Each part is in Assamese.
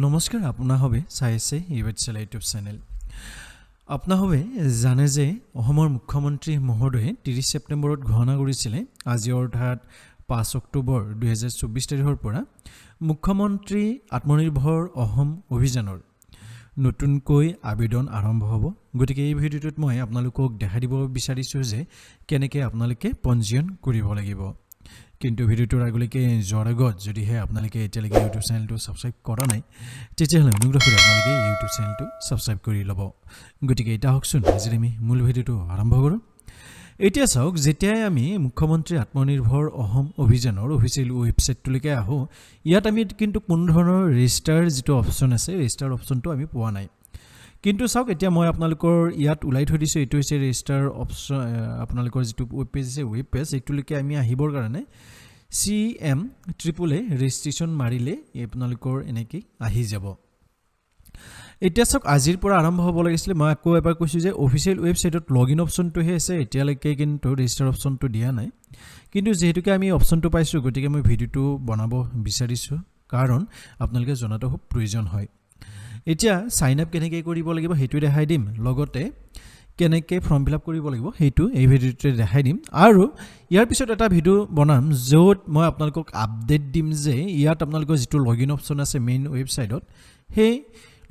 নমস্কাৰ আপোনাৰ হবে চাইছে E-Pathshala ইউটিউব চেনেল আপোনাৰ হবে জানে যে অসমৰ মুখ্যমন্ত্ৰী মহোদয়ে 30 ছেপ্টেম্বৰত ঘোষণা কৰিছিলে আজি অৰ্থাৎ 5 অক্টোবৰ 2024 তাৰিখৰ পৰা মুখ্যমন্ত্ৰী আত্মনিৰ্ভৰ অসম অভিযানৰ নতুনকৈ আবেদন আৰম্ভ হ'ব গতিকে এই ভিডিঅ'টোত মই আপোনালোকক দেখাই দিব বিচাৰিছো যে কেনেকৈ আপোনালোকে পঞ্জীয়ন কৰিব লাগিব কিন্তু ভিডিওটোৰ আগলৈকে যোৱাৰ আগত যদিহে আপোনালোকে এতিয়ালৈকে ইউটিউব চেনেলটো সাবস্ক্ৰাইব কৰা নাই তেতিয়াহ'লে অনুগ্ৰহ কৰি আপোনালোকে ইউটিউব চেনেলটো সাবস্ক্ৰাইব কৰি ল'ব গতিকে এটা হকচোন আজি আমি মূল ভিডিওটো আৰম্ভ কৰোঁ এতিয়া চাওক যেতিয়াই আমি মুখ্যমন্ত্ৰী আত্মনিৰ্ভৰ অসম অভিযানৰ অফিচিয়েল ৱেবছাইটটোলৈকে আহো ইয়াত আমি কিন্তু কোনো ধৰণৰ ৰেজিষ্টাৰ যেটো অপচন আছে ৰেজিষ্টাৰ অপচনটো আমি পোৱা নাই কিন্তু চাওক এতিয়া মই আপোনালোকৰ ইয়াত উলাই থৈ দিছো এটো হৈছে ৰেজিষ্টাৰ অপচন আপোনালোকৰ যেটো ৱেব পেজ আছে ৱেব পেজ এটোলৈকে আমি আহিবৰ কাৰণে CMAAA ৰেজিষ্ট্ৰেচন মাৰিলে আপোনালোকৰ এনেকৈ আহি যাব এতিয়া চাওক আজিৰ পৰা আৰম্ভ হ'ব লাগিছিল মই আকৌ এবাৰ কৈছো যে অফিচিয়েল ৱেবছাইটত লগইন অপচনটো হে আছে এতিয়ালৈকে কিন্তু ৰেজিষ্টাৰ অপচনটো দিয়া নাই কিন্তু যেহেতুকে আমি অপচনটো পাইছো গতিকে মই ভিডিওটো বনাব বিচাৰিছো কাৰণ আপোনালোকে জনাটো খুব প্ৰয়োজন হয় এতিয়া সাইন আপ কেনেকৈ কৰিব লাগিব হেতু দেখাই দিম লগতে কেনেকৈ ফৰ্ম ফিল আপ কৰিব লাগিব হেতু এই ভিডিওতে দেখাই দিম আৰু ইয়াৰ পিছত এটা ভিডিও বনাম য'ত মই আপোনালোকক আপডেট দিম যে ইয়াত আপোনালোকৰ যেটো লগইন অপচন আছে মেইন ৱেবছাইটত হে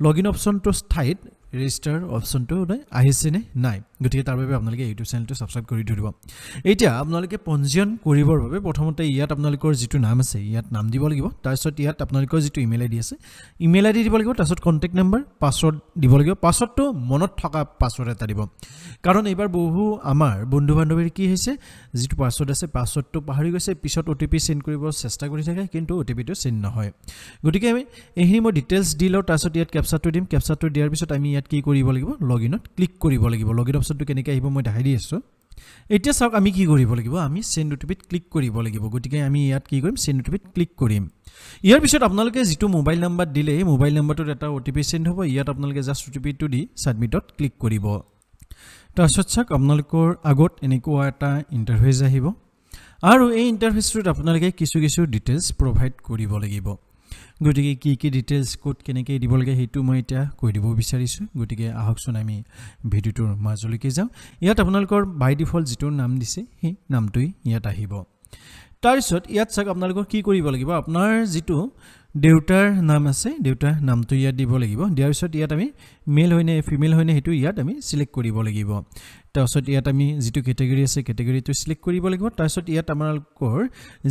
লগইন অপচনটো ঠাইত ৰেজিষ্টাৰ অপচনটো আহিছে নে নাই গতিকে তাৰ বাবে আপোনালোকে ইউটিউব চেনেলটো সাবস্ক্ৰাইব কৰি থৈ দিব এতিয়া আপোনালোকে পঞ্জীয়ন কৰিবৰ বাবে প্ৰথমতে ইয়াত আপোনালোকৰ যেটো নাম আছে ইয়াত নাম দিব লাগিব তাৰপিছত ইয়াত আপোনালোকৰ যেটো ইমেইল আইডি আছে ইমেইল আইডি দিব লাগিব তাৰপিছত কন্টাক্ট নম্বৰ পাছৱৰ্ড দিব লাগিব পাছৱৰ্ডটো মনত থকা পাছৱৰ্ড এটা দিব কাৰণ এবাৰ বহু আমাৰ বন্ধু বান্ধৱীৰ কি হৈছে যেটো পাছৱৰ্ড আছে পাছৱৰ্ডটো পাহৰি গৈছে পিছত ওটিপি সেন্ড কৰিব চেষ্টা কৰি থাকে কিন্তু ওটিপিটো সেন্ড নহয় গতিকে আমি এইখিনি মই ডিটেইলছ দিলো তাৰপিছত ইয়াত ক্যাপচাটো দিম ক্যাপচাটো দিয়াৰ পিছত আমি ইয়াত কি কৰিব লাগিব লগইনত ক্লিক কৰিব লাগিব লগইন অপচনটো কেনেকৈ আহিব মই দেখাই দি আছো এতিয়া চাওক আমি কি কৰিব লাগিব আমি সেন্ড ওটিপিত ক্লিক কৰিব লাগিব গতিকে আমি ইয়াত কি কৰিম সেন্ড ওটিপিত ক্লিক কৰিম ইয়াৰ পিছত আপোনালোকে যেটো মোবাইল নাম্বাৰ দিলে এই মোবাইল নাম্বাৰটোত এটা ওটিপি সেন্ড হ'ব ইয়াত আপোনালোকে জাস্ট ওটিপিটো দি সাবমিটত ক্লিক কৰিব তাৰপিছত চাওক আপোনালোকৰ আগত এনেকুৱা এটা ইন্টাৰফেস আহিব আৰু এই ইন্টাৰফেসটোত আপোনালোকে কিছু ডিটেইলছ প্ৰভাইড কৰিব লাগিব গতিকে কি ডিটেইলছ কোড কেনেকৈ দিব লাগে হেতু মই এতিয়া কৈ দিব বিচাৰিছো গতিকে আহকচোন আমি ভিডিওটোৰ মাজলৈকে যাওঁ ইয়াত আপোনালোকৰ বাই ডিফল্ট যেটো নাম দিছে সেই নামটোই ইয়াত আহিব তাৰপিছত ইয়াত চাওক আপোনালোকৰ কি কৰিব লাগিব আপোনাৰ যেটো দেউতাৰ নাম আছে দেউতাৰ নামটো ইয়াত দিব লাগিব দিয়াৰ পিছত ইয়াত আমি মেল হয়নে ফিমেল হয়নে হেতু ইয়াত আমি সিলেক্ট কৰিব লাগিব তাৰপিছত ইয়াত আমি যেটো ক্যাটাগৰী আছে ক্যাটাগৰীটো সিলেক্ট কৰিব লাগিব তাৰপিছত ইয়াত আপোনালোকৰ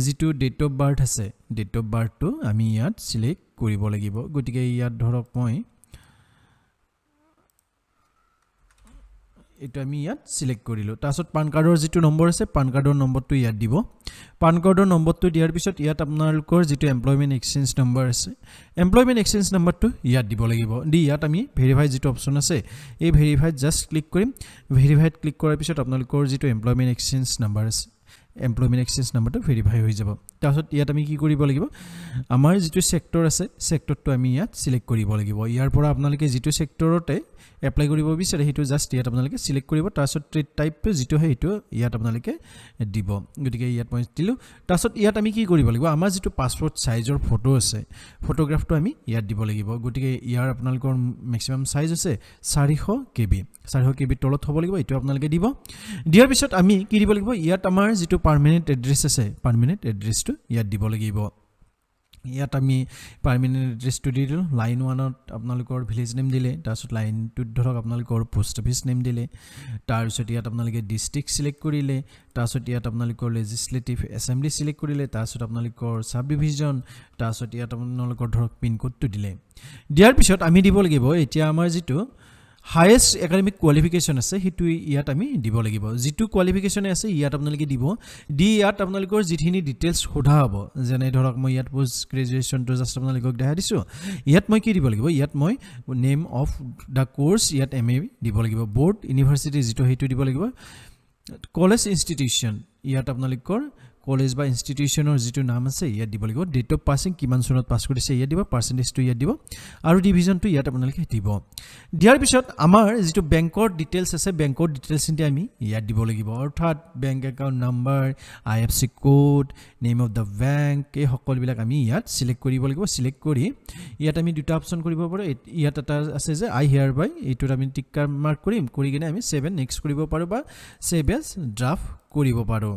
যেটো ডেট অফ বাৰ্থ আছে ডেট অফ বাৰ্থটো আমি ইয়াত সিলেক্ট কৰিব লাগিব গতিকে ইয়াত ধৰক মই এটা আমি ইয়াত সিলেক্ট কৰিলো তাৰপিছত পান কাৰ্ডৰ যেটো নম্বৰ আছে পান কাৰ্ডৰ নম্বৰটো ইয়াত দিব পান কাৰ্ডৰ নম্বৰটো দিয়াৰ পিছত ইয়াত আপোনালোকৰ যেটো এমপ্লয়মেন্ট এক্সচেঞ্জ নম্বৰ আছে এমপ্লয়মেন্ট এক্সচেঞ্জ নম্বৰটো ইয়াত দিব লাগিব দি ইয়াত আমি ভেৰিফাই যেটো অপচন আছে এই ভেৰিফাইত জাস্ট ক্লিক কৰিম ভেৰিফাইত ক্লিক কৰাৰ পিছত আপোনালোকৰ যেটো এমপ্লয়মেন্ট এক্সচেঞ্জ নম্বৰ আছে এমপ্লয়মেন্ট এক্সচেঞ্জ নম্বৰটো ভেৰিফাই হৈ যাব তাৰপিছত ইয়াত আমি কি কৰিব লাগিব আমাৰ যেটো সেক্টৰ আছে সেক্টৰটো আমি ইয়াত সিলেক্ট কৰিব লাগিব ইয়াৰ পৰা আপোনালোকে যেটো সেক্টৰতে এপ্লাই কৰিব বিচাৰে হেতু জাস্ট ইয়াত আপোনালোকে সিলেক্ট কৰিব তাৰপিছত ট্ৰেড টাইপটো যেটো হেতু ইয়াত আপোনালোকে দিব গতিকে ইয়াত মই দিলো তাৰপিছত ইয়াত আমি কি কৰিব লাগিব আমাৰ যেটো পাসপোৰ্ট সাইজৰ ফটো আছে ফটোগ্ৰাফটো আমি ইয়াত দিব লাগিব গতিকে ইয়াৰ আপোনালোকৰ ম্যাক্সিমাম সাইজ আছে 400 KB 400 KB তলত হ'ব লাগিব এটো আপোনালোকে দিব দিয়াৰ পিছত আমি কি দিব লাগিব ইয়াত আমাৰ যেটো পাৰ্মানেন্ট এড্ৰেছ আছে পাৰ্মানেন্ট এড্ৰেছটো ইয়াত দিব লাগিব ইয়াত আমি পাৰ্মানেন্ট এড্ৰেছটো দিলো লাইন 1ত আপোনালোকৰ ভিলেজ নেম দিলে তাৰপিছত লাইন 2ত ধৰক আপোনালোকৰ পোষ্ট অফিচ নেম দিলে তাৰপিছত ইয়াত আপোনালোকে ডিস্ট্ৰিক্ট সিলেক্ট কৰিলে তাৰপিছত ইয়াত আপোনালোকৰ লেজিসলেটিভ এছেম্বলি সিলেক্ট কৰিলে তাৰপিছত আপোনালোকৰ সাব ডিভিজন তাৰপিছত ইয়াত আপোনালোকৰ ধৰক পিন কোডটো দিলে দিয়াৰ পিছত আমি দিব লাগিব এতিয়া আমাৰ যেটো হাইয়েস্ট একাডেমিক কোৱালিফিকেশন আছে হেতু ইয়াত আমি দিব লাগিব যেটো কোৱালিফিকেশন আছে ইয়াত আপোনালোকে দিব দি ইয়াত আপোনালোকৰ যিখিনি ডিটেইলছ সোধা হ'ব যেনে ধৰক মই ইয়াত পোষ্ট গ্ৰেজুৱেচনটো জাস্ট আপোনালোকক দেখাই দিছো ইয়াত মই কি দিব লাগিব ইয়াত মই নেম অফ দা কোৰ্স ইয়াত MA দিব লাগিব বোৰ্ড ইউনিভাৰ্সিটি যেটো হেতু দিব লাগিব কলেজ ইনষ্টিটিউশন ইয়াত আপোনালোকৰ কলেজ বা ইনষ্টিটিউচনৰ যেটো নাম আছে ইয়াত দিব লাগিব ডেট অফ পাছিং কিমান চনত পাছ কৰিছে ইয়াত দিব পাৰ্চেন্টেজটো ইয়াত দিব আৰু ডিভিজনটো ইয়াত আপোনালোকে দিব দিয়াৰ পিছত আমাৰ যেটো বেংকৰ ডিটেইলছ আছে বেংকৰ ডিটেইলছটো আমি ইয়াত দিব লাগিব অৰ্থাৎ bank account number IFC code name of the bank এই সকলবিলাক আমি ইয়াত সিলেক্ট কৰিব লাগিব সিলেক্ট কৰি ইয়াত আমি দুটা অপচন কৰিব পাৰো ইয়াত এটা আছে যে আই হিয়াৰ বাই এইটোত আমি টিক মাৰ্ক কৰিম কৰি কিনে আমি 7 নেক্সট কৰিব পাৰো বা সেভ এজ ড্ৰাফট কৰিব পাৰো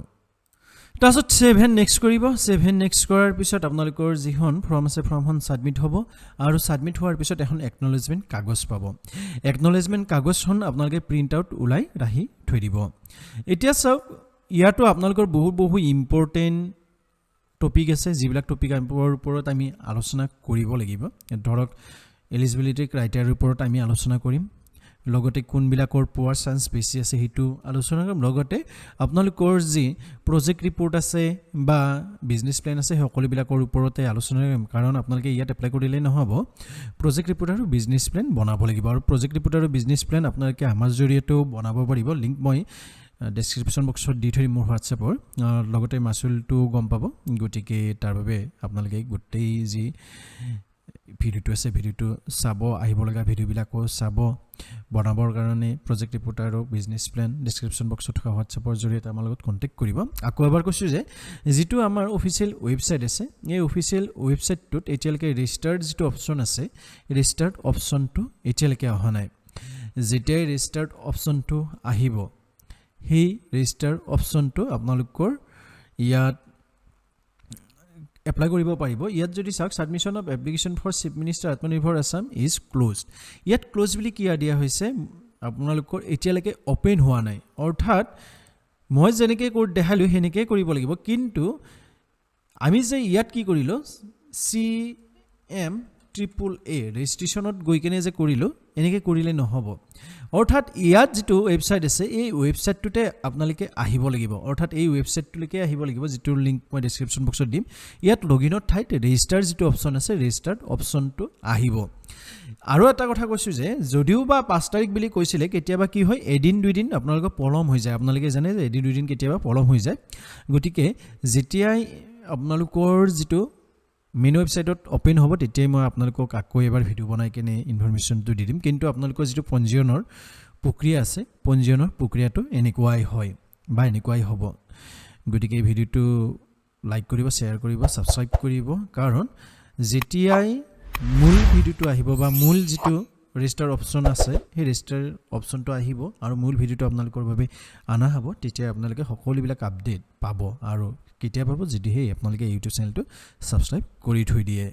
তাছত 7 নেক্সট কৰিব 7 নেক্সট কৰাৰ পিছত আপোনালোকৰ যিখন ফৰ্ম আছে ফৰ্মখন সাবমিট হ'ব আৰু সাবমিট হোৱাৰ পিছত এখন একনলেজমেন্ট কাগজ পাব একনলেজমেন্ট কাগজখন আপোনালোকে প্ৰিন্ট আউট উলাই ৰাখি থৈ দিব এতিয়া চাওক ইয়াতো আপোনালোকৰ বহু ইম্পৰ্টেন্ট টপিক আছে যিবিলাক টপিক ওপৰত আমি আলোচনা কৰিব লাগিব ধৰক এলিজিবিলিটি ক্ৰাইটেৰিয়াৰ ওপৰত আমি আলোচনা কৰিম লগতে কোনবিলাকৰ পোৱাৰ চান্স বেছি আছে হেতু আলোচনা কৰিম লগতে আপোনালোকৰ যি প্ৰজেক্ট ৰিপৰ্ট আছে বা বিজনেস প্ল্যান আছে সকলোবিলাকৰ ওপৰতে আলোচনা কৰিম কাৰণ আপোনালোকে ইয়াত এপ্লাই কৰিলে নহব প্ৰজেক্ট ৰিপৰ্ট আৰু বিজনেস প্ল্যান বনাব লাগিব আৰু প্ৰজেক্ট ৰিপৰ্ট আৰু বিজনেস প্ল্যান আপোনালোকে আমাৰ জৰিয়তেও বনাব পাৰিব লিংক মই ডেসক্ৰিপশন বক্সত দি থৈ মোৰ হোৱাটছএপৰ লগতে মাসুলটো গম পাব গটিকে তাৰ বাবে আপোনালোকে গোটেই যি ভিডিওটো আছে ভিডিওটো চাব আহিব লগা ভিডিওবিলাকো চাব বনাবৰ কাৰণে প্ৰজেক্ট ৰিপৰ্ট আৰু বিজনেস প্ল্যান ডেসক্ৰিপশন বক্সত থকা হোৱাটছএপৰ জৰিয়তে আমাৰ লগত কন্টাক্ট কৰিব আকৌ এবাৰ কৈছো যে যেটো আমাৰ অফিচিয়েল ওয়েবসাইট আছে এই অফিচিয়েল ওয়েবসাইটটোত এতিয়ালৈকে ৰেজিষ্টাৰ্ড যেটো অপচন আছে ৰেজিষ্টাৰ্ড অপচনটো এতিয়ালৈকে অহা নাই যেতিয়া ৰেজিষ্টাৰ্ড অপচনটো আহিব হে ৰেজিষ্টাৰ অপচনটো আপোনালোকৰ ইয়াত এপ্লাই কৰিব পাৰিব ইয়াত যদি চাওক submission of application for chief minister Atmanirbhar Assam is closed ইয়াত ক্লোজ বুলি কি দিয়া হৈছে আপোনালোকৰ এতিয়ালৈকে ওপেন হোৱা নাই অৰ্থাৎ মই যেনেকৈ কোড দেখালো হেনেকৈ কৰিব লাগিব কিন্তু আমি যে ইয়াত কি কৰিলো CMAAA ৰেজিষ্ট্ৰেচনত গৈ কেনে যে কৰিলো এনেকৈ কৰিলে নহব অৰ্থাৎ ইয়াত যেটো ওয়েবসাইট আছে এই ওয়েবসাইটটোতে আপোনালোকে আহিব লাগিব অৰ্থাৎ এই ওয়েবসাইটটোলৈকে আহিব লাগিব যেটো লিংক মই ডেসক্ৰিপশন বক্সত দিম ইয়াত লগইনৰ ঠাইত ৰেজিষ্টাৰ যেটো অপচন আছে ৰেজিষ্টাৰ্ড অপচনটো আহিব আৰু এটা কথা কৈছো যে যদিও বা 5 তাৰিখ বুলি কৈছিলে কেতিয়াবা কি হয় এদিন দুই দিন আপোনালোকৰ পলম হৈ যায় আপোনালোকে জানে যে এদিন দুই দিন কেতিয়াবা পলম হৈ যায় গটিকে যেতিয়াই আপোনালোকৰ যেটো মেইন ওয়েবসাইটত ওপেন হ'ব তেতিয়াই মই আপোনালোকক আকৌ এবাৰ ভিডিও বনাই কেনে ইনফৰমেশনটো দি দিম কিন্তু আপোনালোকৰ যেটো পঞ্জীয়নৰ প্ৰক্ৰিয়া আছে পঞ্জীয়নৰ প্ৰক্ৰিয়াটো এনেকুৱাই হয় বা এনেকুৱাই হ'ব গতিকে এই ভিডিওটো লাইক কৰিব শেয়াৰ কৰিব সাবস্ক্ৰাইব কৰিব কাৰণ যেতিয়াই মূল ভিডিওটো আহিব বা মূল যেটো ৰেজিষ্টাৰ অপচন আছে সেই ৰেজিষ্টাৰ অপচনটো আহিব আৰু মূল ভিডিওটো আপোনালোকৰ বাবে আনা হ'ব তেতিয়া আপোনালোকে সকলোবিলাক আপডেট পাব আৰু কেতিয়া পাব যদি হে আপোনালোকে ইউটিউব চেনেলটো সাবস্ক্ৰাইব কৰি থৈ দিয়ে